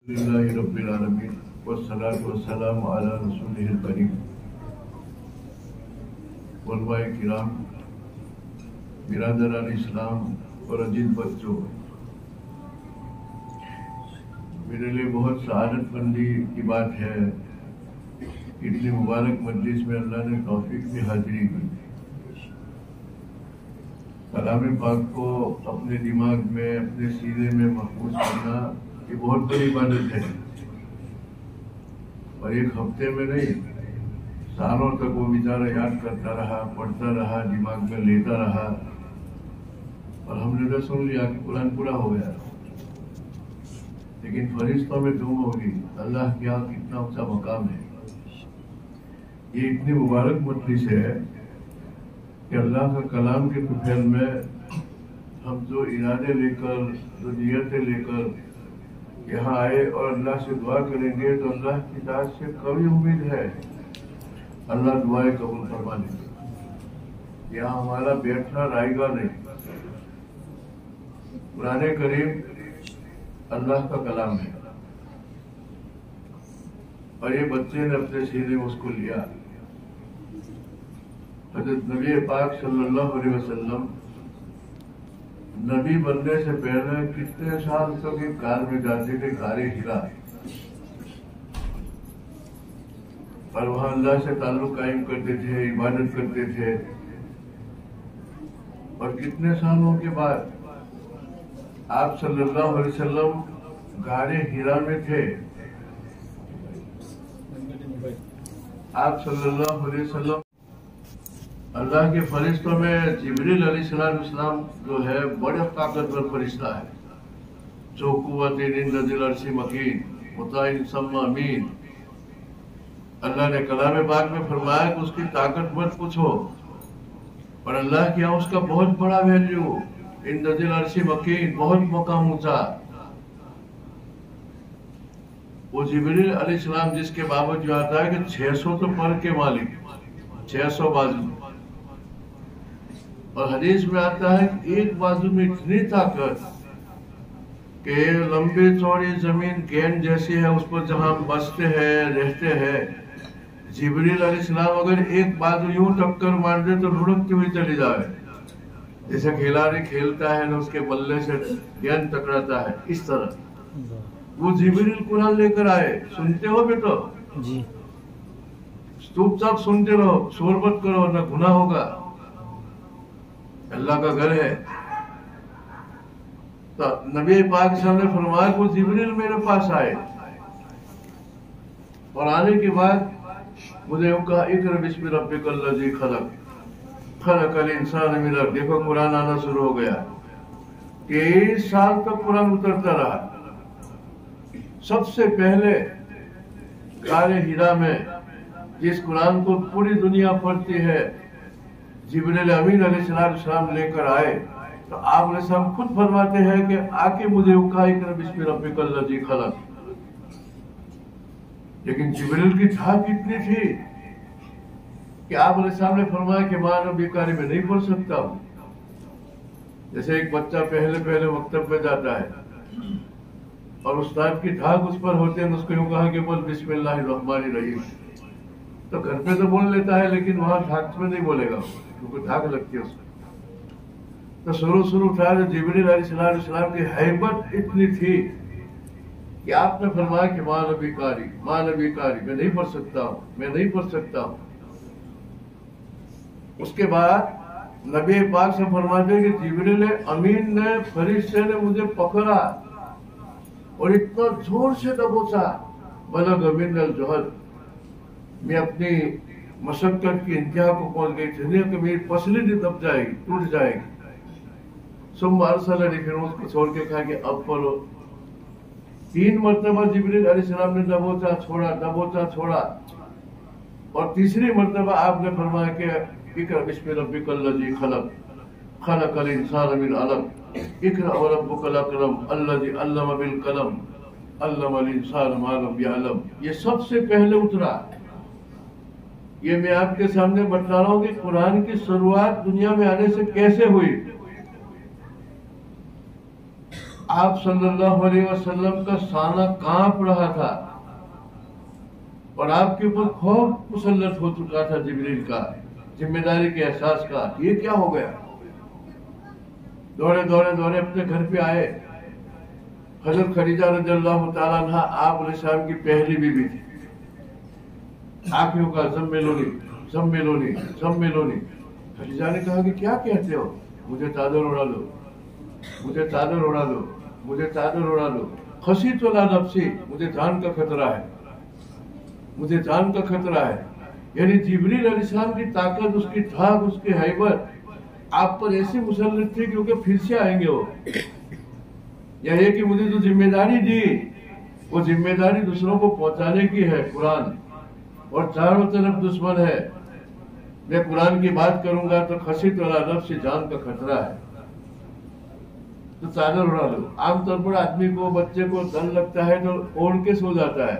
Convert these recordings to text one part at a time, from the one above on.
للہ رب العالمین والصلاة والسلام علی رسولہ الکریم۔ علماء کرام، برادران اسلام اور عزیز بچوں، میرے لیے بہت سعادت مندی کی بات ہے کہ اتنی مبارک مجلس میں اللہ نے توفیق سے حاضری کی۔ کلام پاک کو اپنے دماغ میں، اپنے سینے میں محفوظ کرنا یہ بہت بڑی عبادت ہے، اور ایک ہفتے میں نہیں، سالوں تک وہ بیچارہ یاد کرتا رہا، پڑھتا رہا، دماغ میں لیتا رہا، اور ہم نے تو سن لیا کہ قرآن پورا ہو گیا، لیکن فرشتوں میں دھوم ہوگی۔ اللہ کیا کتنا اونچا مقام ہے۔ یہ اتنی مبارک مجلس ہے کہ اللہ کا کلام کے طفیل میں ہم جو ارادے لے کر، جو نیتیں لے کر یہاں آئے اور اللہ سے دعا کریں گے تو اللہ کی ذات سے کبھی امید ہے اللہ دعائیں قبول فرما لیں گے۔ یہاں ہمارا بیٹھنا رائے گا نہیں۔ قرآن کریم اللہ کا کلام ہے، اور یہ بچے نے اپنے سینے میں اس کو لیا۔ حضرت نبی پاک صلی اللہ علیہ وسلم نبی بننے سے پہلے کتنے سال تک ایک غار میں جاتے تھے، غار ہرا، اور وہاں اللہ سے تعلق قائم کرتے تھے، عبادت کرتے تھے، اور کتنے سالوں کے بعد آپ صلی اللہ علیہ وسلم غار ہرا میں تھے۔ آپ صلی اللہ علیہ وسلم اللہ کے فرشتوں میں جبریل علیہ السلام جو ہے بڑے طاقتور فرشتہ ہے، جو قوت عند ذی العرش مکین مطاع ثم امین۔ اللہ نے کلام پاک میں فرمایا کہ اس کی طاقت مت پوچھو، اور اللہ کے یہاں اس کا بہت بڑا ویلیو، عند ذی العرش مکین، بہت مقام اونچا۔ وہ جبریل علیہ السلام جس کے بابت جو آتا ہے کہ 600 تو پر کے مالک، 600 بازو، اور حدیث میں آتا ہے کہ ایک بازو میں اتنی طاقت کہ لمبی چوڑی زمین گیند جیسی ہے، اس پر جہاں بستے ہیں، رہتے ہیں۔ جبریل علیہ السلام اگر ایک بازو یوں ٹکر مار دے تو لڑکتی ہوئی چلی جائے، جیسے کھلاڑی کھیلتا ہے نا، اس کے بلے سے گیند ٹکراتا ہے، اس طرح وہ جبریل قرآن لے کر آئے۔ سنتے ہو بیٹو؟ جی، چپ چاپ سنتے رہو، شور مت کرو، نہ گناہ ہوگا، اللہ کا گھر ہے۔ تو نبی پاک صلی اللہ علیہ وسلم نے فرمایا کہ وہ جبریل میرے پاس آئے، اور آنے کے بعد مجھے یوں کہا اقرأ بسم ربک الذی خلق خلق الانسان من علق۔ دیکھو قرآن آنا شروع ہو گیا۔ 23 سال تک قرآن اترتا رہا۔ سب سے پہلے غار ہرا میں جس قرآن کو پوری دنیا پڑھتی ہے، جبریل امین علیہ السلام لے کر آئے، تو آپ علیہ السلام خود فرماتے ہیں کہ آکے مجھے کہا اقرأ بسم ربک الذی خلق۔ لیکن جبریل کی دھاک اتنی تھی کہ آپ علیہ السلام نے فرمایا کہ ماں ربی قاری میں نہیں پڑھ سکتا ہوں۔ جیسے ایک بچہ پہلے مکتب میں جاتا ہے اور استاد کی دھاک اس پر ہوتے ہیں، اس کو یوں کہا کہ بول بسم اللہ الرحمن الرحیم، تو گھر پہ تو بول لیتا ہے لیکن وہاں دھاک میں نہیں بولے گا، کیونکہ دھاک لگتی ہے اس کو۔ تو شروع تھا جبریل علیہ السلام کی ہیبت اتنی تھی کہ آپ نے فرمایا کہ ماں نبی قاری میں نہیں پڑھ سکتا ہوں۔ اس کے بعد نبی پاک سے فرماتے کہ جبریل امین نے، فرشتے نے مجھے پکڑا اور اتنا زور سے دبوچا، بلغ من الجہد، میں اپنی مشقت کی انتہا کو پہنچ گئی تھی کہ میری پسلی دب جائے گی، ٹوٹ جائے گی۔ ثم ارسلنی، پھر اس کو چھوڑ کے کہا کہ اب پڑھو۔ 3 مرتبہ جبریل علیہ السلام نے دبوچا چھوڑا، اور تیسری مرتبہ آپ نے فرمایا کہ اقرأ بسم ربک الذی خلق خلق الانسان من علق اقرأ وربک الاکرم الذی علم بالقلم علم الانسان ما لم یعلم۔ یہ سب سے پہلے اترا۔ یہ میں آپ کے سامنے بتلا رہا ہوں کہ قرآن کی شروعات دنیا میں آنے سے کیسے ہوئی۔ आप सल्लल्लाहु अलैहि वसल्लम का साना कांप रहा था और आपके ऊपर खौफ मुसल्लत हो चुका था जिब्रील का, जिम्मेदारी के एहसास का। ये क्या हो गया? दौड़े दौड़े दौड़े अपने घर पे आए। हजरत खदीजा रज़ियल्लाहु ताला अन्हा आप अलैहिस्सलाम की पहली बीवी थी। आंखों का सम्मेलोनी सम्मेलोनी सम्मेलोनी। खदीजा ने कहा कि क्या कहते हो? मुझे चादर उड़ा दो, मुझे चादर उड़ा दो, मुझे चादर उड़ा दो। खसी तो ला नफ्सी, मुझे जान का खतरा है, मुझे जान का खतरा है। यानी जिब्रील अलैहिस्सलाम की ताकत, उसकी धाक, उसकी हैबत आप पर ऐसी मुसल्लत थी क्योंकि फिर से आएंगे वो। यह है कि मुझे जो जिम्मेदारी दी वो जिम्मेदारी दूसरों को पहुंचाने की है। कुरान और चारों तरफ दुश्मन है, मैं कुरान की बात करूंगा तो खसी तो ला नफ्सी, जान का खतरा है, तो चादर उड़ा लो। आमतौर पर आदमी को, बच्चे को डर लगता है तो ओढ़ के सो जाता है।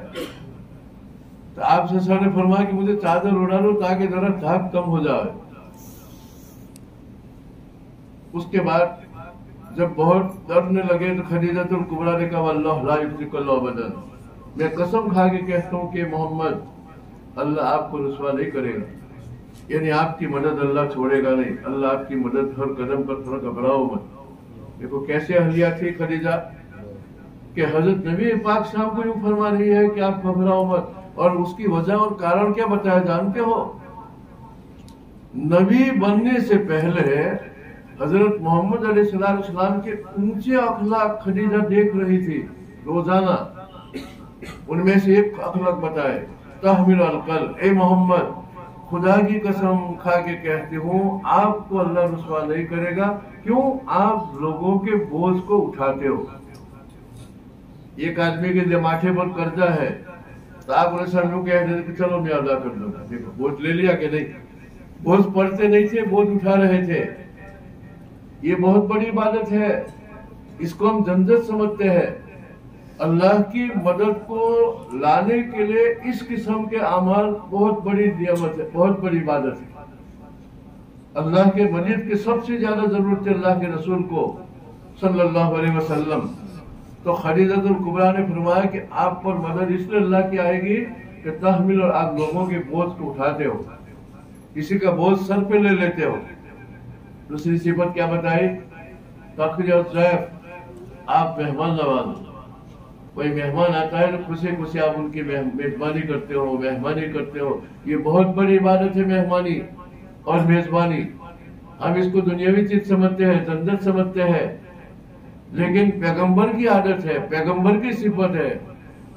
तो आप ससुर ने फरमाया कि मुझे चादर उड़ा लो ताकि जरा धाक कम हो जाए। उसके बाद जब बहुत डरने लगे तो खदीजतुल कुबरा ने कहा अल्लाह ला युखज़िकुल्लाहु अबदन, मैं कसम खा के कहता हूँ कि मोहम्मद, अल्लाह आपको रुसवा नहीं करेगा, यानी आपकी मदद अल्लाह छोड़ेगा नहीं। अल्लाह आपकी मदद हर कदम पर, थोड़ा घबराओ मत। देखो कैसे अहलिया थी खदीजा कि हजरत नबी पाक शाम को यूं फरमा रही है कि आप घबराओ मत। और उसकी वजह और कारण क्या बताया जानते हो? नबी बनने से पहले हजरत मोहम्मद अलैहिस्सलाम के ऊंचे अखलाक खदीजा देख रही थी रोजाना। उनमें से एक अखलाक बताए, तहमिल अलकल, ए मोहम्मद खुदा की कसम खा के कहती हूँ आपको अल्लाह रुसवा नहीं करेगा। क्यों? आप लोगों के बोझ को उठाते हो। एक आदमी के माथे पर कर्जा है तो आप उन्हें यूं कह देते कि चलो मैं अदा कर दूंगा। देखो बोझ ले लिया कि नहीं? बोझ पड़ते नहीं थे, बोझ उठा रहे थे। ये बहुत बड़ी इबादत है, इसको हम जन्नत समझते हैं। अल्लाह की मदद को लाने के लिए इस किस्म के अमाल बहुत बड़ी नियामत है, बहुत बड़ी इबादत है। अल्लाह के मदद की सबसे ज्यादा जरूरत है अल्लाह के रसूल को सल्लल्लाहु अलैहि वसल्लम। तो खदीजतुल कुबरा ने फरमाया कि आप पर मदद इसलिए अल्लाह की आएगी कि तहमिल, और आप लोगों के बोझ को उठाते हो, किसी का बोझ सर पे ले लेते हो। दूसरी सिफत क्या बताई? तक़रीर, आप मेहमान नवाज। कोई मेहमान आता है तो खुशी खुशी आप उनकी मेजबानी करते हो, मेहमानी करते हो। ये बहुत बड़ी इबादत है मेहमानी और मेजबानी। हम इसको दुनियावी चीज समझते हैं, जन्नत समझते हैं, लेकिन पैगंबर की आदत है, पैगंबर की सिफत है,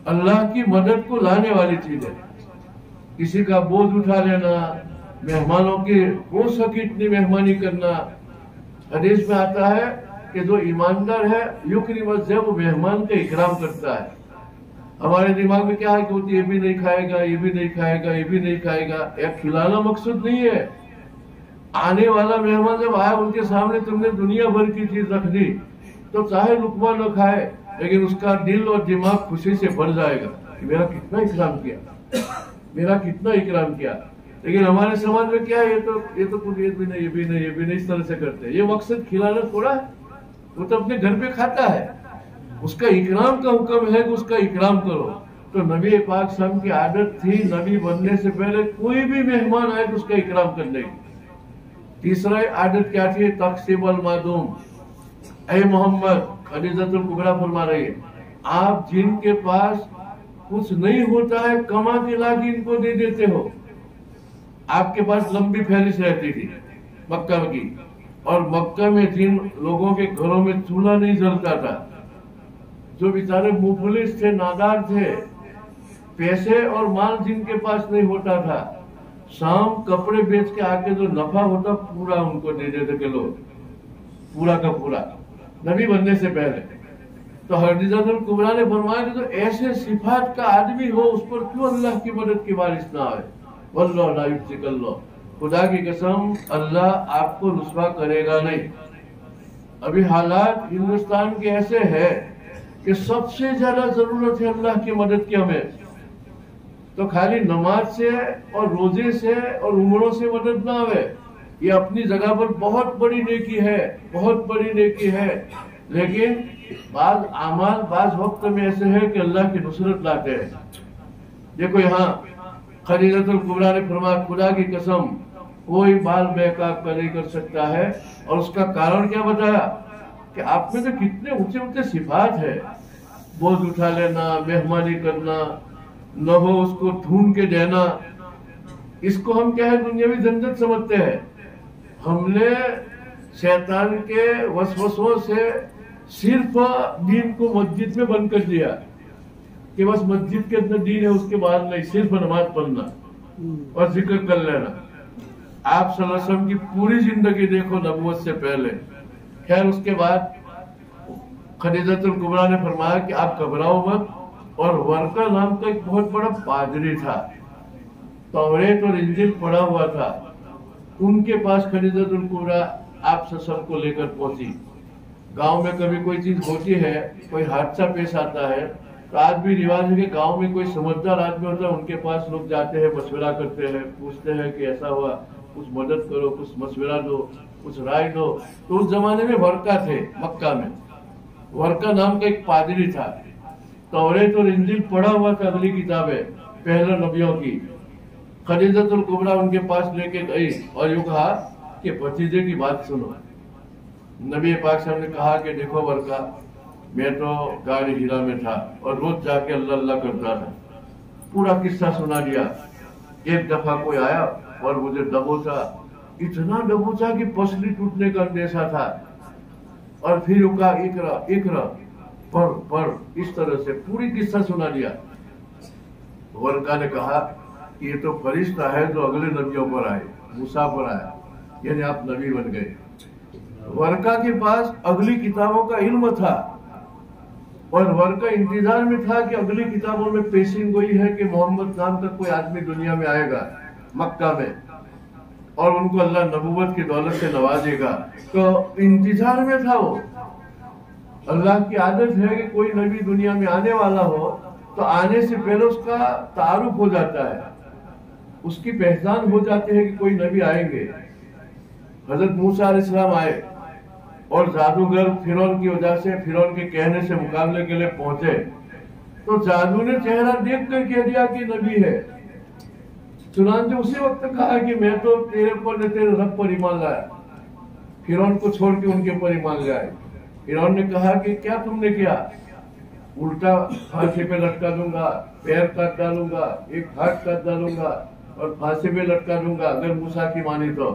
अल्लाह की मदद को लाने वाली चीज है। किसी का बोझ उठा लेना, मेहमानों की हो सके इतनी मेहमानी करना। हदीस में आता है कि जो ईमानदार है युक्रिम ज़ैफ़, वो मेहमान का इकराम करता है। हमारे दिमाग में क्या है कि ये भी नहीं खाएगा, ये भी नहीं खाएगा, ये भी नहीं खाएगा। एक खिलाना मकसद नहीं है। आने वाला मेहमान जब आया उनके सामने तुमने दुनिया भर की चीज रख दी तो चाहे लुकमा न खाए, लेकिन उसका दिल और दिमाग खुशी से भर जाएगा कि मेरा कितना इकराम किया, मेरा कितना इकराम किया। लेकिन हमारे समाज में क्या है, ये तो कुछ ये भी नहीं, ये भी नहीं, ये भी नहीं, इस तरह से करते हैं। ये मकसद खिलाना थोड़ा है, वो तो अपने घर पे खाता है। उसका इकराम का हुक्म है कि उसका इकराम करो। तो नबी पाक सल्लल्लाहु अलैहि वसल्लम की आदत थी नबी बनने से पहले कोई भी मेहमान आए तो उसका इकराम करने की। तीसरा आदत क्या थी? तक़सीमुल मादूम। ऐ मोहम्मद, खदीजतुल कुबरा फरमा रही है, आप जिनके पास कुछ नहीं होता है कमा के ला के इनको दे देते हो। आपके पास लंबी फहरिस्त रहती थी मक्का की, और मक्का में जिन लोगों के घरों में चूल्हा नहीं जलता था, जो बेचारे मुफलिस थे, नादार थे, पैसे और माल जिनके पास नहीं होता था, शाम कपड़े बेच के आके जो नफा होता पूरा उनको दे देते के लोग, पूरा का पूरा, नबी बनने से पहले। तो खदीजतुल कुबरा ने फरमाया कि तो ऐसे सिफात का आदमी हो उस पर क्यों अल्लाह की मदद की बारिश ना आए। वल्लाहु ला युखज़िकुल्लाह, खुदा की कसम अल्लाह आपको रुसवा करेगा नहीं। अभी हालात हिंदुस्तान के ऐसे है कि सबसे ज्यादा जरूरत है अल्लाह की मदद की हमें। तो खाली नमाज से और रोजे से और उम्रों से मदद ना आवे, ये अपनी जगह पर बहुत बड़ी नेकी है, बहुत बड़ी नेकी है, लेकिन بعض आमाल بعض वक्त में ऐसे है कि अल्लाह की नुसरत लाते हैं। देखो यहाँ खदीजतुल कुबरा ने फरमाया, खुदा की कसम कोई बाल बैक आपका नहीं कर सकता है। और उसका कारण क्या बताया कि आप में तो कितने ऊंचे ऊंचे सिफात है, बोझ उठा लेना, मेहमानी करना, न हो उसको ढूंढ के देना, इसको हम क्या है दुनियावी झंझट समझते हैं। हमने शैतान के वसवसों से सिर्फ दीन को मस्जिद में बंद कर दिया कि बस मस्जिद के अंदर दीन है, उसके बाद नहीं, सिर्फ नमाज पढ़ना और जिक्र कर लेना। आप सल्लल्लाहु अलैहि वसल्लम की पूरी जिंदगी देखो नबूवत से पहले। खैर उसके बाद खदीजतुल कुबरा ने फरमाया कि आप घबराओ मत। और वर्का नाम का एक बहुत बड़ा पादरी था, तौरेत और इंजील पढ़ा हुआ था, उनके पास खदीजतुल कुबरा आप सल्लल्लाहु को लेकर पहुंची। गांव में कभी कोई चीज होती है, कोई हादसा पेश आता है, तो आज भी रिवाज है कि गांव में कोई समझदार आदमी होता है, उनके पास लोग जाते हैं, मशवरा करते हैं, पूछते हैं कि ऐसा हुआ, कुछ मदद करो, कुछ मशवरा दो, कुछ राय दो। तो उस जमाने में वर्का थे, मक्का में वर्का नाम का एक पादरी था, तौरेत और इंजील पढ़ा हुआ था, अगली किताबें पहले नबियों की। खदीजतुल कुबरा उनके पास लेके गई और यूं कहा कि भतीजे की बात सुनो। नबी पाक साहब ने कहा कि देखो वर्का, मैं तो गाड़ी हीरा में था और रोज जाके अल्लाह अल्लाह करता था। पूरा किस्सा सुना दिया। एक दफा कोई आया और मुझे दबोचा, इतना दबोचा कि पसली टूटने का अंदेशा था। और फिर उका इकरा इकरा पढ़, इस तरह से पूरी किस्सा सुना दिया। वर्का ने कहा कि ये तो फरिश्ता है जो अगले नबियों पर आए, मूसा पर आया, यानी आप नबी बन गए। वर्का के पास अगली किताबों का इल्म था और वर्का इंतजार में था कि अगली किताबों में पेशिंग गोई है कि मोहम्मद नाम का कोई आदमी दुनिया में आएगा मक्का में और उनको अल्लाह नबूवत की दौलत से नवाजेगा। तो इंतजार में था वो। अल्लाह की आदत है कि कोई नबी दुनिया में आने वाला हो तो आने से पहले उसका तारुफ हो जाता है, उसकी पहचान हो जाती है कि कोई नबी आएंगे। हजरत मूसा अलैहिस्सलाम आए और जादूगर फिरौन की वजह से, फिरौन के कहने से मुकाबले के लिए पहुंचे, तो जादू ने चेहरा देख कर कह दिया कि नबी है। चुनांचे उसी वक्त कहा कि मैं तो तेरे पर ने तेरे रब पर ईमान लाया। फिरौन को छोड़ के उनके पर ईमान लाए। फिरौन ने कहा कि क्या तुमने किया? उल्टा फांसी पे लटका दूंगा, पैर काट डालूंगा, एक हाथ काट डालूंगा और फांसी पे लटका दूंगा अगर मूसा की मानी तो।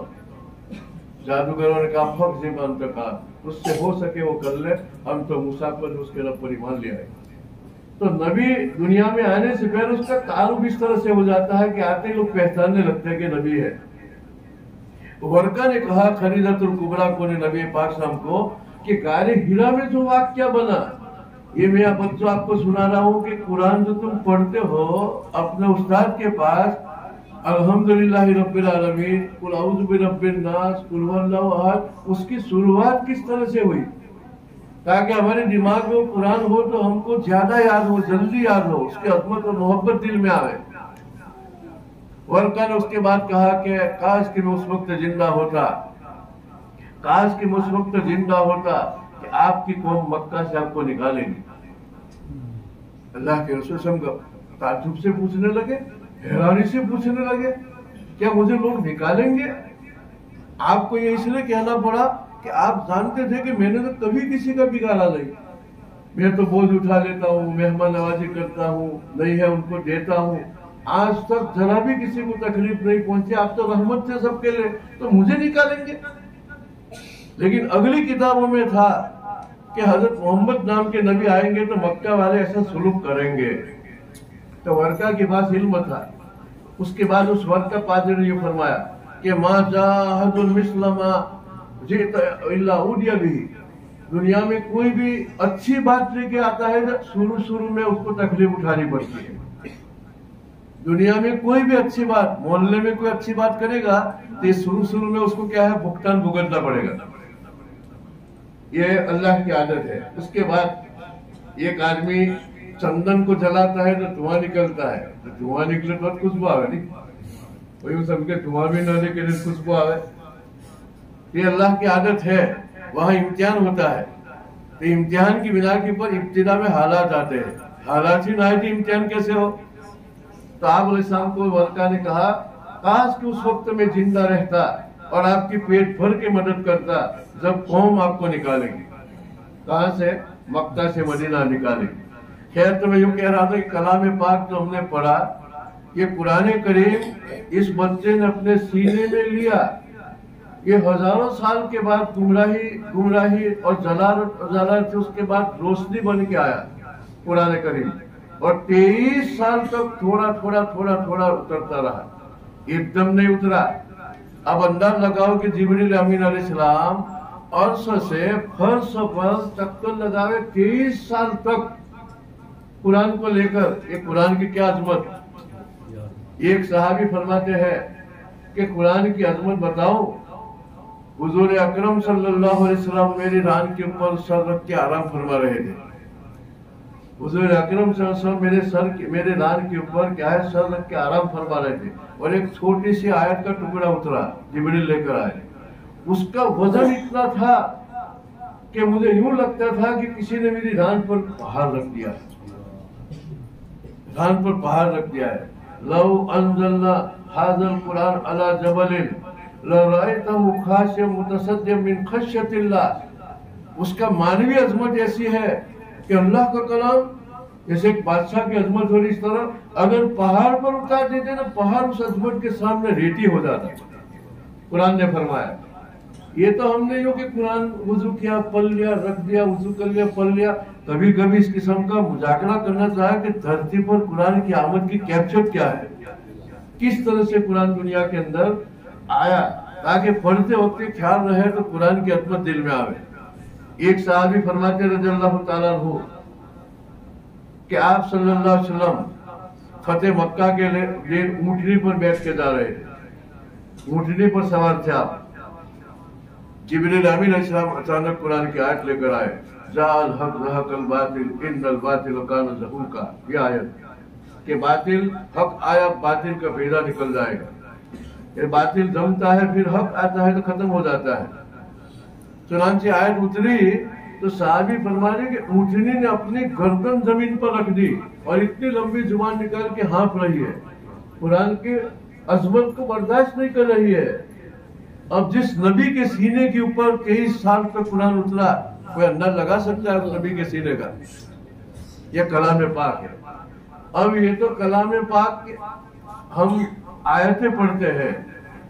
जादूगरों ने कहा फक ज़ीमान तो कहा, उससे हो सके वो कर ले, हम तो मूसा पर उसके रब पर ईमान ले आए। तो नबी दुनिया में आने से पहले उसका तारुफ इस तरह से हो जाता है कि आते ही लोग पहचानने लगते हैं कि नबी है। वर्का ने कहा खदीजतुल कुबरा को ने नबी पाक साहब को कि गारे हिरा में जो वाक्य बना, ये मैं बच्चों आपको सुना रहा हूँ कि कुरान जो तुम पढ़ते हो अपने उस्ताद के पास, अल्हम्दुलिल्लाहि रब्बिल आलमीन, कुल औज़ु बिरब्बिन नास, कुल हुवल्लाहु अहद, उसकी शुरुआत किस तरह से हुई ताकि हमारे दिमाग में कुरान हो तो हमको ज्यादा याद हो, जल्दी याद हो, उसकी अज़मत और मोहब्बत दिल में आवे। वर्का ने उसके बाद कहा कि काश कि मैं उस वक्त जिंदा होता, काश कि मैं उस वक्त जिंदा होता कि आपकी कौम मक्का से आपको निकालेंगे। अल्लाह के रसूल ताज्जुब से पूछने लगे, हैरानी से पूछने लगे, क्या मुझे लोग निकालेंगे? आपको ये इसलिए कहना पड़ा कि आप जानते थे कि मैंने तो कभी किसी का बिगाड़ा नहीं, मैं तो बोझ उठा लेता हूँ, मेहमान नवाजी करता हूँ, नहीं है उनको देता हूँ, आज तक जरा भी किसी को तकलीफ नहीं पहुंची, आप तो रहमत थे सबके लिए, तो मुझे निकालेंगे? लेकिन अगली किताबों में था कि हजरत मोहम्मद नाम के नबी आएंगे तो मक्का वाले ऐसा सुलूक करेंगे। तो वर्का के पास इल्म था। उसके बाद उस वर्का पादरी ने फरमाया कि मा जाहदुल मिस्लमा जित इल्ला उदिया भी, दुनिया में कोई भी अच्छी बात लेके आता है तो शुरू में उसको तकलीफ उठानी पड़ती है। दुनिया में कोई भी अच्छी बात, मोहल्ले में कोई अच्छी बात करेगा तो शुरू में उसको क्या है, भुगतान भुगतना पड़ेगा। ये अल्लाह की आदत है। उसके बाद एक आदमी चंदन को जलाता है तो धुआं निकलता है, तो धुआं निकले तो खुशबू आवे नहीं, वही सबके धुआं भी न निकले खुशबू आवे। ये अल्लाह की आदत है। वहां इम्तिहान होता है, تو امتحان کی بنا کے اوپر ابتدا میں حالات آتے ہیں، حالات ہی نہ آئے تو امتحان کیسے ہو؟ تو آپ علیہ السلام کو ورقہ نے کہا کاش کہ اس وقت میں زندہ رہتا اور آپ کی پیٹ بھر کے مدد کرتا جب قوم آپ کو نکالے گی۔ کہاں سے؟ مکہ سے مدینہ نکالے گی۔ خیر تو میں یوں کہہ رہا تھا کہ کلام پاک جو ہم نے پڑھا، یہ قرآن کریم اس بچے نے اپنے سینے میں لیا، یہ ہزاروں سال کے بعد گمراہی اور جلالت سے اس کے بعد روشنی بن کے آیا قرآن کریم، اور 23 سال تک تھوڑا تھوڑا اترتا رہا، ایک دم نہیں اترا۔ اب انداز لگاؤ کہ جبریل امین علیہ السلام عرش سے فرش پر چکر لگاوے 23 سال تک قرآن کو لے کر، یہ قرآن کی کیا عظمت۔ ایک صحابی فرماتے ہیں کہ قرآن کی عظمت بتاؤ، حضور اکرم صلی اللہ علیہ وسلم میری ران کے اوپر سر رکھ کے آرام فرما رہے تھے۔ حضور اکرم صلی اللہ علیہ وسلم میرے ران کے اوپر کیا ہے سر رکھ کے آرام فرما رہے تھے، اور ایک چھوٹی سی آیت کا ٹکڑا اترا، جبریل لے کر آئے، اس کا وزن اتنا تھا کہ مجھے یوں لگتا تھا کہ کسی نے میری ران پر پہاڑ رکھ دیا، ران پر پہاڑ رکھ دیا ہے۔ لو انزلنا هذا القرآن على جبل لرأيته خاشعا متصدعا من خشية الله۔ اس کا معنوی عظمت ایسی ہے کہ اللہ کا کلام جیسے ایک بادشاہ کی عظمت ہو رہی، اس طرح اگر پہاڑ پر اتار دیتے نا، پہاڑ اس عظمت کے سامنے ریٹی ہو جاتا۔ قرآن نے فرمایا، یہ تو ہم نے یوں کہ قرآن وضو کیا پڑھ لیا، رکھ دیا، وضو کر لیا پڑھ لیا۔ کبھی کبھی اس قسم کا مذاکرہ کرنا چاہا کہ دھرتی پر قرآن کی آمد کی کیفیت کیا ہے، کس طرح سے قرآن دنیا کے اندر آیا، تاکہ پڑھتے وقت خیال رہے تو قرآن کی عظمت دل میں آوے۔ ایک صحابی فرماتے رضی اللہ تعالیٰ عنہ کہ آپ صلی اللہ علیہ وسلم فتح مکہ کے دن اونٹنی پر بیٹھ کے جا رہے تھے، اونٹنی پر سوار تھے آپ، جبریل امین علیہ السلام اچانک قرآن کی آیت لے کر آئے، جاء الحق زہق الباطل ان الباطل کان زہوقا، یہ آیت کہ باطل حق آیا، باطل کا بیڑا نکل جائے گا، یہ باطل جمتا ہے پھر حق آتا ہے تو ختم ہو جاتا ہے۔ چنانچہ آیت اتری تو صحابی فرما رہے کہ اونٹنی نے اپنی گردن زمین پر رکھ دی اور اتنی لمبی زبان نکال کے ہانپ رہی ہے، قرآن کے عظمت کو برداشت نہیں کر رہی ہے۔ اب جس نبی کے سینے کے اوپر 23 سال تک قرآن اترا، کوئی انداز لگا سکتا ہے اس نبی کے سینے کا؟ یہ کلام پاک ہے۔ اب یہ تو کلام پاک ہم آیتیں پڑھتے ہیں،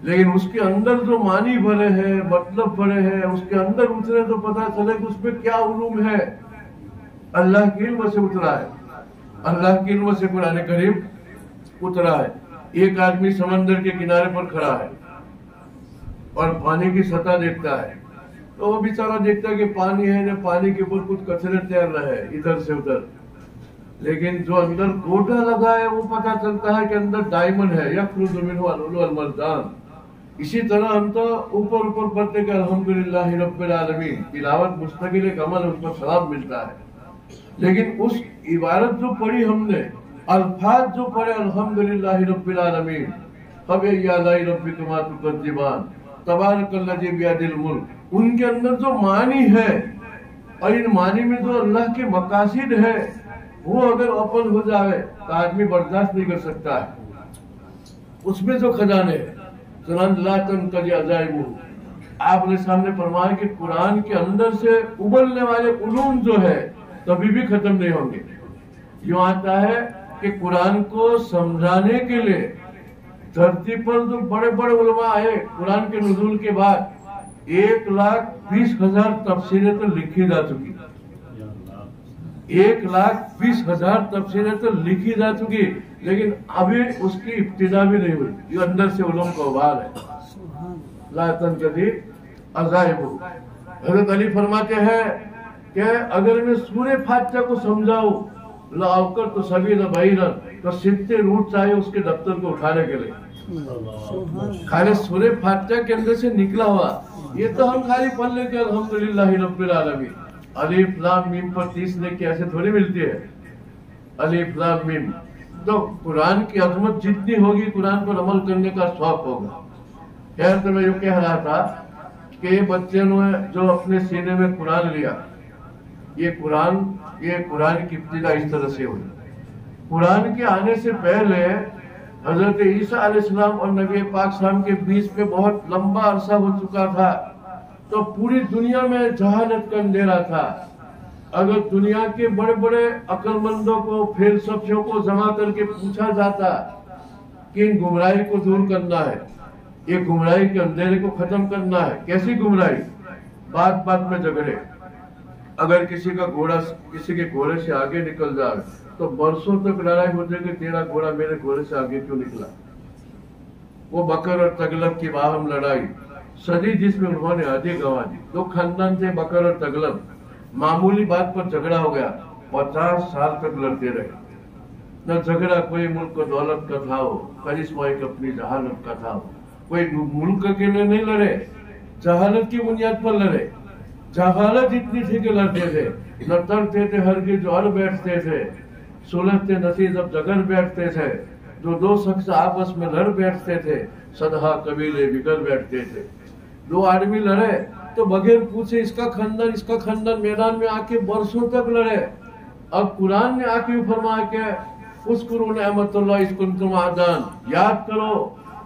لیکن اس کے اندر جو معنی بھرے ہیں، مطلب بھرے ہیں، اس کے اندر اترے تو پتہ چلے کہ اس میں کیا علوم ہے۔ اللہ کی علم سے اترا ہے، اللہ کی علم سے قرآن کریم اترا ہے۔ ایک آدمی سمندر کے کنارے پر کھڑا ہے اور پانی کی سطح دیکھتا ہے، تو وہ بیچارہ دیکھتا ہے کہ پانی ہے نہ، پانی کے اوپر کچھ کچرے تیر رہے ادھر سے ادھر، لیکن جو اندر گوٹا لگا ہے وہ پتہ چلتا ہے کہ اندر ڈائمنڈ ہے، یخرج منہ اللؤلؤ والمرجان۔ اسی طرح ہم تو اوپر پڑھتے کہ الحمدللہ رب العالمین، تلاوت مستقل ایک عمل، اس پر ثواب ملتا ہے، لیکن اس عبارت جو پڑھی ہم نے، الفاظ جو پڑھے الحمدللہ رب العالمین، فبأي آلاء ربكما تكذبان، تبارک الذی بیدہ الملک، ان کے اندر جو معنی ہے اور ان معنی میں جو اللہ کے مقاصد ہے، وہ اگر اوپن ہو جائے تو آدمی برداشت نہیں کر سکتا ہے۔ اس میں جو خزانے ہیں، چنانچہ لا تنقضی عجائبہ، آپ نے سامنے فرمایا کہ قرآن کے اندر سے ابلنے والے علوم جو ہے کبھی بھی ختم نہیں ہوں گے۔ یوں آتا ہے کہ قرآن کو سمجھانے کے لیے دھرتی پر جو بڑے بڑے علماء آئے قرآن کے نزول کے بعد، 1,20,000 تفسیریں تو لکھی جا چکی، 1,20,000 تفسیریں تو لکھی جا چکی، لیکن ابھی اس کی ابتدا بھی نہیں ہوئی۔ یہ اندر سے علوم کا ابھار ہے۔ لا تنقضی عجائبہ۔ حضرت علی فرماتے ہیں کہ اگر میں سورہ فاتحہ کو سمجھاؤں لأوقرت سبیل بعیرا، تو 70 اونٹ چاہیے اس کے دفتر کو اٹھانے کے لیے۔ خالی سورہ فاتحہ کے اندر سے نکلا ہوا، یہ تو ہم خالی پڑھ لیں کہ الحمدللہ رب العالمین، الف لام میم پر 30 نیکی ایسے تھوڑی ملتی ہے، الف لام میم۔ تو قرآن کی عظمت جتنی ہوگی قرآن پر عمل کرنے کا شوق ہوگا۔ خیر تو میں یہ کہہ رہا تھا کہ بچے نے جو اپنے سینے میں قرآن لیا ये कुरान की इब्तिदा इस तरह से हुई। कुरान के आने से पहले हजरत ईसा अलैहिस्सलाम और नबी पाक सल्लल्लाहु के बीच में बहुत लंबा अरसा हो चुका था, तो पूरी दुनिया में जहालत का अंधेरा था। अगर दुनिया के बड़े बड़े अक्लमंदों को, फिलसफियों को जमा करके पूछा जाता कि इन गुमराही को दूर करना है, ये गुमराही के अंधेरे को खत्म करना है, कैसी गुमराही? बात बात में झगड़े। अगर किसी का घोड़ा किसी के घोड़े से आगे निकल जाए तो बरसों तक लड़ाई हो जाएगी, तेरा घोड़ा मेरे घोड़े से आगे क्यों निकला। वो बकर और तगलब की बाहम लड़ाई सदी, जिसमें उन्होंने आधी गंवा दी। दो खानदान थे बकर और तगलब, मामूली बात पर झगड़ा हो गया, 50 साल तक लड़ते रहे। न झगड़ा कोई मुल्क को दौलत का था हो, करिश्मा एक अपनी जहालत का था हो। कोई मुल्क के लिए नहीं लड़े, जहालत की बुनियाद पर लड़े। जहालत इतनी थी कि लड़ते थे, न तरते थे हरगिज़ अड़ बैठते थे, सुलझते नसी जब जगड़ बैठते थे। जो दो शख्स आपस में लड़ बैठते थे, सदहा कबीले बिगड़ बैठते थे। दो आदमी लड़े तो बगैर पूछे इसका खानदान मैदान में आके बरसों तक लड़े। अब कुरान ने आके फरमाया कि उस्कुरू नेमतुल्लाह इज़ कुंतुम आदान, याद करो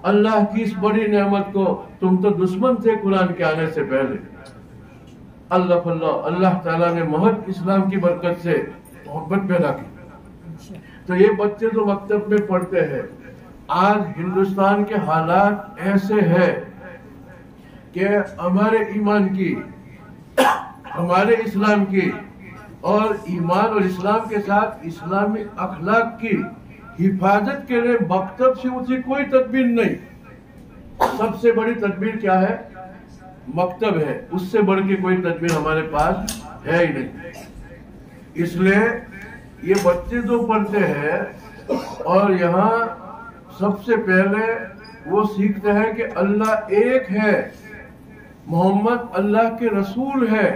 अल्लाह की इस बड़ी नेमत को, तुम तो दुश्मन थे कुरान के आने से पहले। अल्लाह ताला ने महज इस्लाम की बरकत से मोहब्बत पैदा की। तो ये बच्चे जो मकतब में पढ़ते हैं, आज हिंदुस्तान के हालात ऐसे हैं कि हमारे ईमान की, हमारे इस्लाम की और ईमान और इस्लाम के साथ इस्लामी अखलाक की हिफाजत के लिए मकतब से ऊंची कोई तदबीर नहीं। सबसे बड़ी तदबीर क्या है? मकतब है, उससे बढ़ के कोई तदबीर हमारे पास है ही नहीं। इसलिए ये बच्चे जो पढ़ते हैं और यहाँ सबसे पहले वो सीखते हैं कि अल्लाह एक है, मोहम्मद अल्लाह के रसूल है।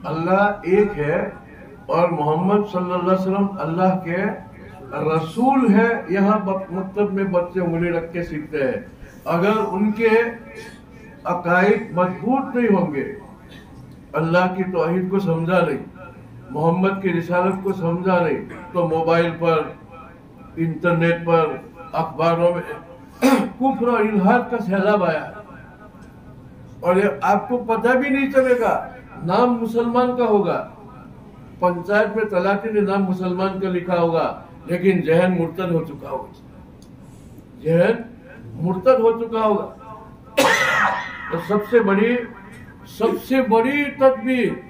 अल्लाह एक है और मोहम्मद सल्लल्लाहु अलैहि वसल्लम अल्लाह के रसूल है। यहाँ मकतब में बच्चे उंगली रख के सीखते हैं। अगर उनके अकाइद मजबूत नहीं होंगे, अल्लाह की तौहीद को समझा नहीं, मोहम्मद की रिसालत को समझा नहीं, तो मोबाइल पर, इंटरनेट पर, अखबारों में कुफ्र और इल्हाद का सैलाब आया और ये आपको पता भी नहीं चलेगा। नाम मुसलमान का होगा, पंचायत में तलाटी ने नाम मुसलमान का लिखा होगा, लेकिन जहन मुर्तद हो चुका होगा, जहन मुर्तद हो चुका होगा। तो सबसे बड़ी तदबीर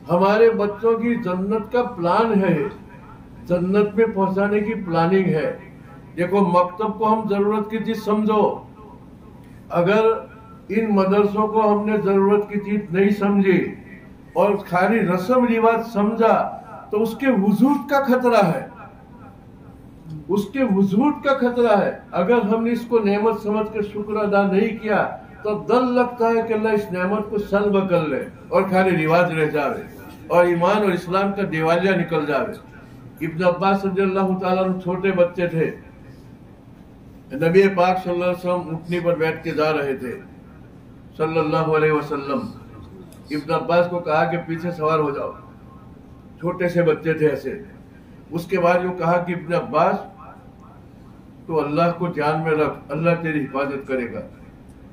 हमारे बच्चों की जन्नत का प्लान है, जन्नत में पहुंचाने की प्लानिंग है। देखो, मकतब को हम जरूरत की चीज समझो। अगर इन मदरसों को हमने जरूरत की चीज नहीं समझी और खाली रस्म रिवाज समझा तो उसके वजूद का खतरा है, उसके वजूद का खतरा है। अगर हमने इसको नेमत समझ कर शुक्र अदा नहीं किया तो डर लगता है कि अल्लाह इस नेमत को सल्ब कर ले और खाली रिवाज रह जावे और ईमान और इस्लाम का दिवालिया निकल जावे। इब्न अब्बास रज़ियल्लाहु ताला अन्हु छोटे बच्चे थे, नबी पाक सल्लल्लाहु अलैहि वसल्लम ऊँटनी पर बैठ के जा रहे थे सल्लल्लाहु अलैहि वसल्लम। इब्न अब्बास को कहा कि पीछे सवार हो जाओ, छोटे से बच्चे थे ऐसे। उसके बाद यूँ कहा कि इब्न अब्बास तो अल्लाह को ध्यान में रख, अल्लाह तेरी हिफाजत करेगा।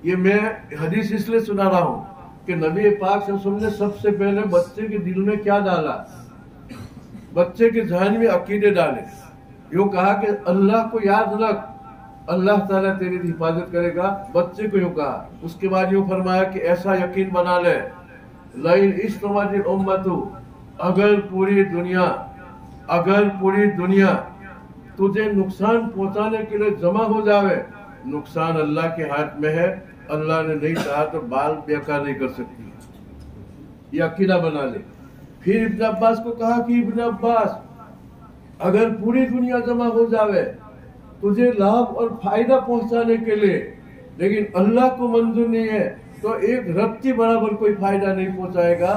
ये मैं हदीस इसलिए सुना रहा हूँ कि नबी पाक सल्लल्लाहु अलैहि वसल्लम ने सबसे पहले बच्चे के दिल में क्या डाला, बच्चे के जहन में अकीदे डाले। यूँ कहा कि अल्लाह को याद रख, अल्लाह ताला तेरी हिफाजत करेगा, बच्चे को यूँ कहा। उसके बाद यूँ फरमाया कि ऐसा यकीन बना ले, लाइन इज्तमाअतिल उम्मतु, अगर पूरी दुनिया तुझे नुकसान पहुंचाने के लिए जमा हो जावे, नुकसान अल्लाह के हाथ में है, अल्लाह ने नहीं चाहा तो बाल बेकार नहीं कर सकती, ये अकीदा बना ले। फिर इब्न अब्बास को कहा कि इब्न अब्बास, अगर पूरी दुनिया जमा हो जावे तुझे लाभ और फायदा पहुंचाने के लिए, लेकिन अल्लाह को मंजूर नहीं है, तो एक रत्ती बराबर कोई फायदा नहीं पहुंचाएगा।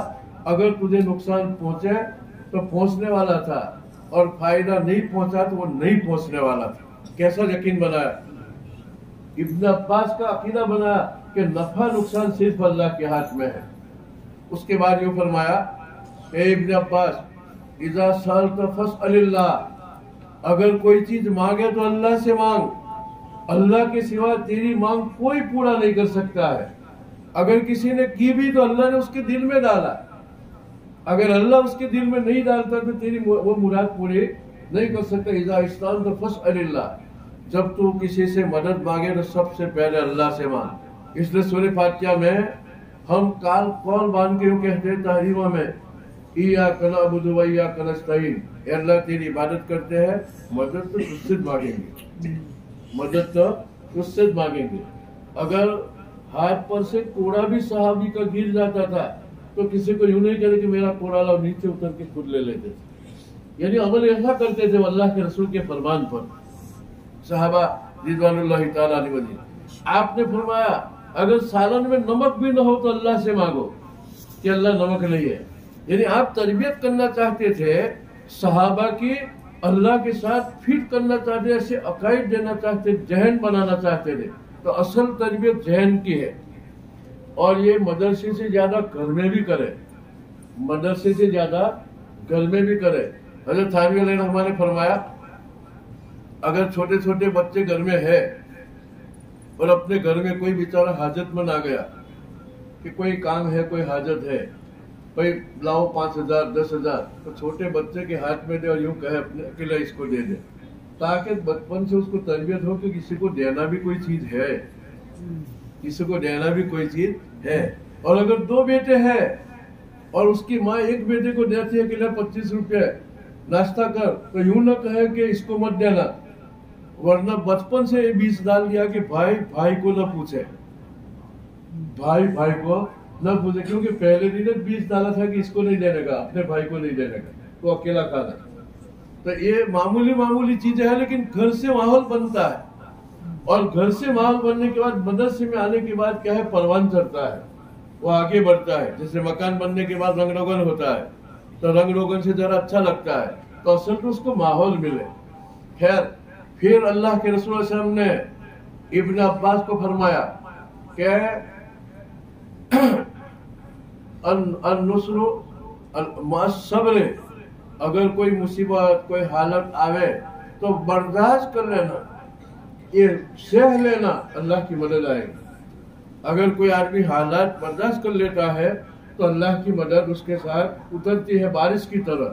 अगर तुझे नुकसान पहुंचे तो पहुंचने वाला था, اور فائدہ نہیں پہنچا تو وہ نہیں پہنچنے والا تھا. کیسا یقین بنایا؟ ابن عباس کا عقیدہ بنایا کہ نفع نقصان صرف اللہ کے ہاتھ میں ہے. اس کے بعد یہ فرمایا اے ابن عباس اذا سألت فاسأل اللہ، اگر کوئی چیز مانگے تو اللہ سے مانگ، اللہ کے سوا تیری مانگ کوئی پورا نہیں کر سکتا ہے. اگر کسی نے کی بھی تو اللہ نے اس کے دل میں ڈالا، اگر اللہ اس کے دل میں نہیں ڈالتا تو تیری وہ مراد پوری نہیں کر سکتا. اذا استعنت فاسأل اللہ، جب تو کسی سے مدد مانگے تو سب سے پہلے اللہ سے مانگ. اس لیے سورہ فاتحہ میں ہم قول باندھ کے یوں کہتے ہیں تحریمہ میں ایاک نعبد و ایاک نستعین، اے اللہ تیری عبادت کرتے ہیں، مدد تو تجھ سے مانگیں گے، مدد تو تجھ سے مانگیں گے. اگر ہاتھ پر سے کوڑا بھی صحابی کا گر جاتا تھا تو کسی کو یوں نہیں کہتے کہ میرا کوڑا لاؤ، نیچے اتر کے خود لے لیتے تھے. یعنی عمل ایسا کرتے تھے اللہ کے رسول کے فرمان پر صحابہ رضوان اللہ تعالیٰ علیہ. آپ نے فرمایا اگر سالن میں نمک بھی نہ ہو تو اللہ سے مانگو کہ اللہ نمک نہیں ہے. یعنی آپ تربیت کرنا چاہتے تھے صحابہ کی، اللہ کے ساتھ فٹ کرنا چاہتے، ایسے عقائد دینا چاہتے، ذہن بنانا چاہتے تھے. تو اصل تربیت ذہن کی ہے، اور یہ مدرسے سے زیادہ گھر میں بھی کرے، مدرسے سے زیادہ گھر میں بھی کرے. حضرت تھانوی علیہ الرحمہ نے فرمایا اگر چھوٹے چھوٹے بچے گھر میں ہے اور اپنے گھر میں کوئی بیچارہ حاجت مند آ گیا کہ کوئی کام ہے، کوئی حاجت ہے، کوئی لاؤ 5,000 10,000، تو چھوٹے بچے کے ہاتھ میں دے اور یوں کہے اپنے اکیلا اس کو دے دے، تاکہ بچپن سے اس کو تربیت ہو کہ کسی کو دینا بھی کوئی چیز ہے، کسی کو دینا بھی کوئی چیز ہے. اور اگر 2 بیٹے ہیں اور اس کی ماں ایک بیٹے کو دیتی ہے کہ لے 25 روپے ناشتہ کر، تو یوں نہ کہے کہ اس کو مت دینا، ورنہ بچپن سے یہ بیج ڈال دیا کہ بھائی بھائی کو نہ پوچھے، بھائی بھائی کو نہ پوچھے، کیونکہ پہلے دن بیج ڈالا تھا کہ اس کو نہیں دینے کا، اپنے بھائی کو نہیں دینے کا، تو اکیلا کھانا. تو یہ معمولی چیزیں ہیں، لیکن گھر سے ماحول بنتا ہے، اور گھر سے ماحول بننے کے بعد مدرسے میں آنے کے بعد کیا ہے، پروان چڑھتا ہے، وہ آگے بڑھتا ہے. جیسے مکان بننے کے بعد رنگ روگن ہوتا ہے تو رنگ روگن سے ذرا اچھا لگتا ہے، تو اصل تو اس کو ماحول ملے. خیر، پھر اللہ کے رسول صلی اللہ علیہ وسلم نے ابن عباس کو فرمایا کہ النصر مع الصبر، اگر کوئی مصیبت کوئی حالت آوے تو برداشت کر لینا، یہ سہ لینا، اللہ کی مدد آئے گی. اگر کوئی آدمی حالات برداشت کر لیتا ہے تو اللہ کی مدد اس کے ساتھ اترتی ہے بارش کی طرح.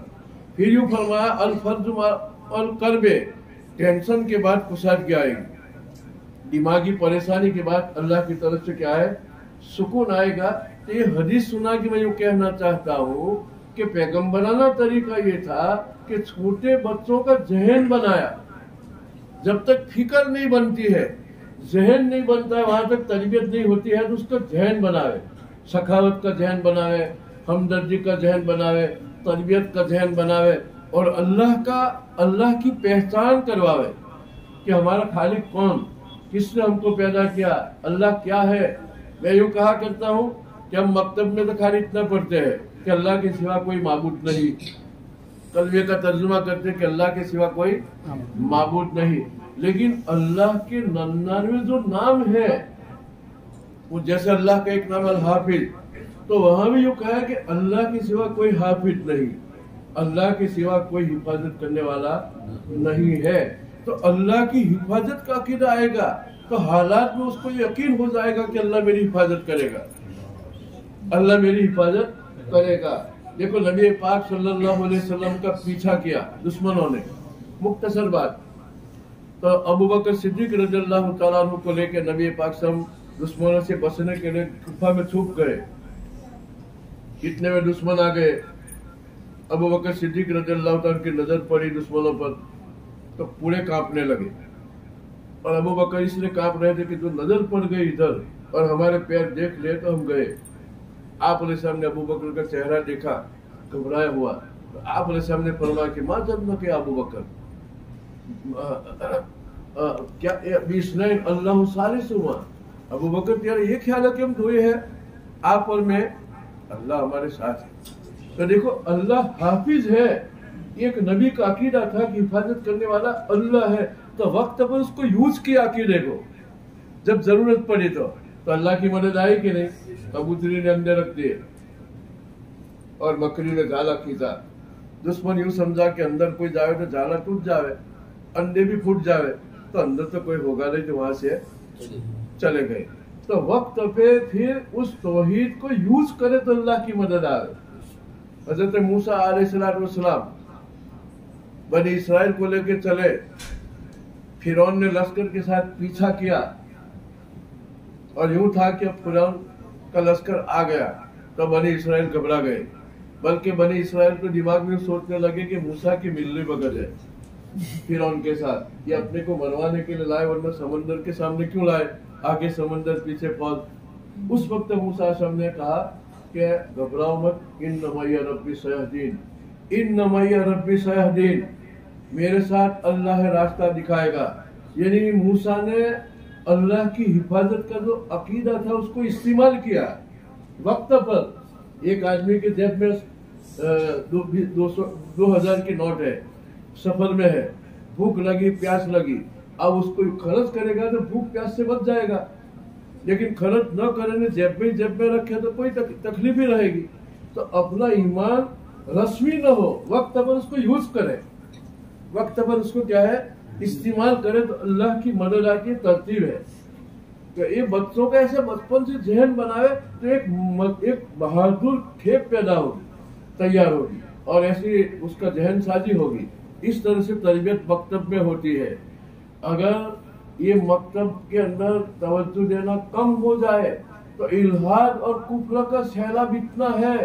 پھر یوں فرمایا الفرج مع الکرب، ٹینشن کے بعد کشادگی آئے گی، دماغی پریشانی کے بعد اللہ کی طرف سے کیا ہے، سکون آئے گا. تو یہ حدیث سنا کہ میں یوں کہنا چاہتا ہوں کہ پیغمبرانہ طریقہ یہ تھا کہ چھوٹے بچوں کا ذہن بنایا. جب تک فکر نہیں بنتی ہے، ذہن نہیں بنتا ہے، وہاں تک تربیت نہیں ہوتی ہے، تو اس کا ذہن بناوے، سخاوت کا ذہن بناوے، ہمدردی کا ذہن بناوے، تربیت کا ذہن بناوے، اور اللہ کی پہچان کرواوے کہ ہمارا خالق کون، کس نے ہم کو پیدا کیا، اللہ کیا ہے. میں یوں کہا کرتا ہوں کہ ہم مکتب میں تو خالی اتنا پڑھتے ہیں کہ اللہ کے سوا کوئی معبود نہیں، کلمے کا ترجمہ کرتے کہ اللہ کے سوا کوئی معبود نہیں، لیکن اللہ کے 99 جو نام ہے، وہ جیسے اللہ کا ایک نام الحافظ، تو وہاں بھی یوں کہا کہ اللہ کے سوا کوئی حافظ نہیں، اللہ کے سوا کوئی حفاظت کرنے والا نہیں ہے. تو اللہ کی حفاظت کا عقیدہ آئے گا تو حالات میں اس کو یقین ہو جائے گا کہ اللہ میری حفاظت کرے گا، اللہ میری حفاظت کرے گا. دیکھو نبی پاک صلی اللہ علیہ وسلم کا پیچھا کیا دشمنوں نے. مختصر بات، تو ابو بکر صدیق رضی اللہ تعالیٰ عنہ کو لے کے نبی پاک صلی اللہ علیہ وسلم دشمنوں سے بچنے کے لیے غفا میں چھپ گئے. اتنے میں دشمن آ گئے، ابو بکر صدیق رضی اللہ تعالیٰ کی نظر پڑی دشمنوں پر تو پورے کانپنے لگے. اور ابو بکر اس لیے کانپ رہے تھے کہ جو نظر پڑ گئی ادھر اور ہمارے پیر دیکھ لے تو ہم گئے. آپ علیہ السلام نے ابو بکر کا چہرہ دیکھا گھبرایا ہوا، آپ علیہ السلام نے فرمایا کہ ماں ظنک یا ابو بکر، کیا بیسنین اللہ ثالثہما، ابو بکر تیرا یہ خیال ہے کہ ہم دھوئے ہیں، آپ اور میں، اللہ ہمارے ساتھ ہے. تو دیکھو اللہ حافظ ہے، एक नबी का अकीदा था कि हिफाजत करने वाला अल्लाह है, तो वक्त पर उसको यूज किया अकीदे को, जब जरूरत पड़ी तो अल्लाह की मदद आई कि नहीं। कबूतरी ने अंडे रख दिए और बकरी ने जाला खींचा। दुश्मन यूं समझा कि अंदर कोई जावे तो जाला टूट जावे, अंडे भी फूट जावे, तो अंदर तो कोई होगा नहीं, तो वहां से चले गए। तो वक्त पे फिर उस तौहीद को यूज करे तो अल्लाह की मदद आवे। हजरत मूसा अलैहिस्सलाम बनी इसराइल को लेकर चले, फिरौन ने लश्कर के साथ पीछा किया और यूं था कि अब फिरौन का लश्कर आ गया, तो बनी इसराइल घबरा गए। बल्कि बनी इसराइल तो दिमाग में सोचने लगे कि मूसा की मिलनी बगल है फिरौन के साथ, ये अपने को मरवाने के लिए लाए, वरना समंदर के सामने क्यों लाए, आगे समंदर पीछे फौज। उस वक्त मूसा ने कहा कि घबराओ मत, इन्नमा या रब्बी सयहदीन, इन्नमा या रब्बी सयहदीन, मेरे साथ अल्लाह रास्ता दिखाएगा। यानी मूसा ने अल्लाह की हिफाजत का जो अकीदा था उसको इस्तेमाल किया वक्त पर। एक आदमी के जेब में 2000 की नोट है, सफर में है, भूख लगी प्यास लगी, अब उसको खर्च करेगा तो भूख प्यास से बच जाएगा, लेकिन खर्च न करने जेब में रखे तो कोई तकलीफ ही रहेगी। तो अपना ईमान रस्मी न हो, वक्त पर उसको यूज करे, वक्त पर उसको क्या है इस्तेमाल करे, तो अल्लाह की मदद आती है, तरतीब है। तो ये बच्चों का ऐसे बचपन से जहन बनावे तो एक बहादुर खेप पैदा होगी, तैयार होगी, और ऐसी उसका जहन साजी होगी। इस तरह से तरबियत मकतब में होती है। अगर ये मकतब के अंदर तवज्जो देना कम हो जाए तो इल्हाद और कुफ्र का सैलाब इतना है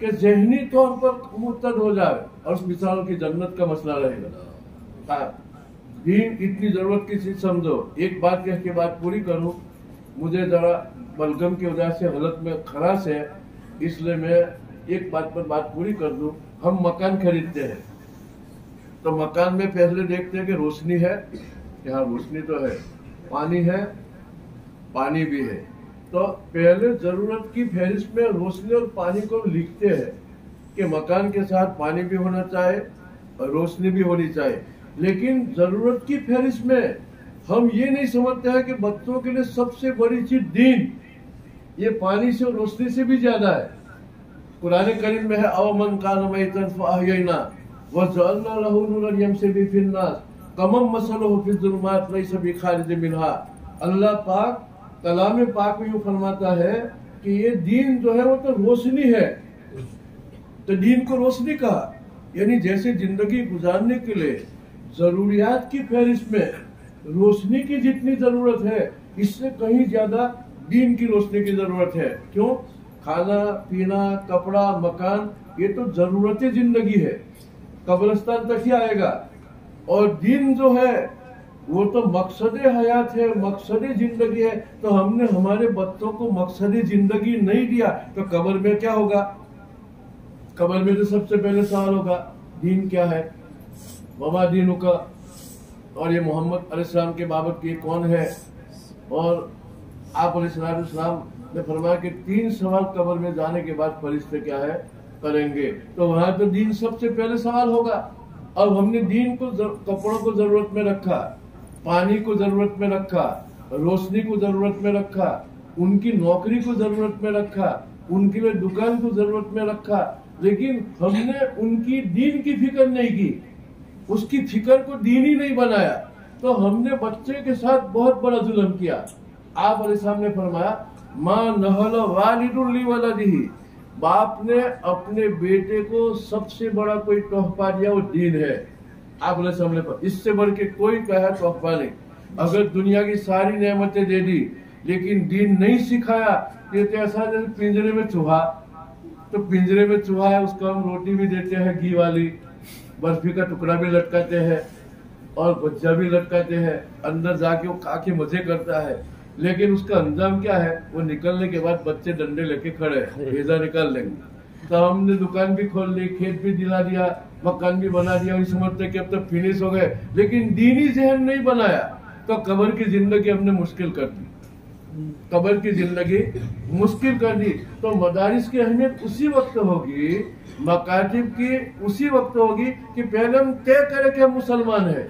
कि जहनी तौर पर मुर्तद हो जाए और उस मिसाल की जन्नत का मसला रहेगा। दीन इतनी जरूरत की चीज समझो। एक बात कह के बात पूरी करूं, मुझे जरा बलगम की वजह से हालत में खराश है, इसलिए मैं एक बात पर बात पूरी कर दूं। हम मकान खरीदते हैं तो मकान में पहले देखते हैं कि रोशनी है, यहाँ रोशनी तो है, पानी है, पानी भी है, तो पहले जरूरत की फहरिस्त में रोशनी और पानी को लिखते हैं कि मकान के साथ पानी भी होना चाहिए और रोशनी भी होनी चाहिए। लेकिन जरूरत की फहरिस्त में हम ये नहीं समझते हैं कि बच्चों के लिए सबसे बड़ी चीज दीन ये पानी से और रोशनी से भी ज्यादा है। कुरान करीम में है अवमन कान मैतन फअहयना वजअलना लहू नूरन यमशी बिही फिन्नास कमम मसलहु फिज़्ज़ुलुमात लैसा बिखारिज मिनहा। अल्लाह पाक कलाम पाक में यूं फरमाता है कि ये दीन जो है वो तो रोशनी है। तो दीन को रोशनी कहा, यानी जैसे जिंदगी गुजारने के लिए जरूरियात की फहरिस्त में रोशनी की जितनी जरूरत है, इससे कहीं ज्यादा दीन की रोशनी की जरूरत है। क्यों? खाना पीना कपड़ा मकान ये तो जरूरत जिंदगी है, कब्रिस्तान तक ही आएगा, और दीन जो है वो तो मकसद हयात है, मकसद जिंदगी है। तो हमने हमारे बच्चों को मकसद जिंदगी नहीं दिया तो कब्र में क्या होगा? कब्र में तो सबसे पहले सवाल होगा दीन क्या है, वमा दीनु का, और ये मोहम्मद अलैहिस्सलाम के बाबत ये कौन है। और आप अलैहिस्सलाम ने फरमाया कि 3 सवाल कब्र में जाने के बाद फरिश्ते क्या है करेंगे, तो वहां तो दीन सबसे पहले सवाल होगा। अब हमने दीन को कपड़ों को जरूरत में रखा, पानी को जरूरत में रखा, रोशनी को जरूरत में रखा, उनकी नौकरी को जरूरत में रखा, उनके लिए दुकान को जरूरत में रखा, लेकिन हमने उनकी दीन की फिक्र नहीं की, उसकी फिक्र को दीन ही नहीं बनाया। तो हमने बच्चे के साथ बहुत बड़ा जुल्म किया। आप अलैहिस्सलाम ने फरमाया मां नहल वालिदुन ली वलदिही, बाप ने अपने बेटे को सबसे बड़ा कोई तोहफा दिया वो दीन है। आप अलैहिस्सलाम ने, इससे बढ़ के कोई कहा तोहफा नहीं। अगर दुनिया की सारी नेमतें दे दी लेकिन दीन नहीं सिखाया, ये तो ऐसा जैसे पिंजरे में चूहा, तो पिंजरे में चूहा है, उसको हम रोटी भी देते हैं घी वाली, बर्फी का टुकड़ा भी लटकाते हैं और बच्चा भी लटकाते हैं, अंदर जाके वो खा के मजे करता है, लेकिन उसका अंजाम क्या है? वो निकलने के बाद बच्चे डंडे लेके खड़े हैं, भेजा निकाल लेंगे। तो हमने दुकान भी खोल ली, खेत भी दिला दिया, मकान भी बना दिया, और समझते कि अब तक फिनिश हो गए, लेकिन दीनी जहन नहीं बनाया तो कब्र की जिंदगी हमने मुश्किल कर दी। कब्र की जिंदगी मुश्किल कर दी। तो मदारिस की अहमियत उसी वक्त होगी, मकातिब की उसी वक्त होगी कि पहले हम तय करें कि हम मुसलमान है,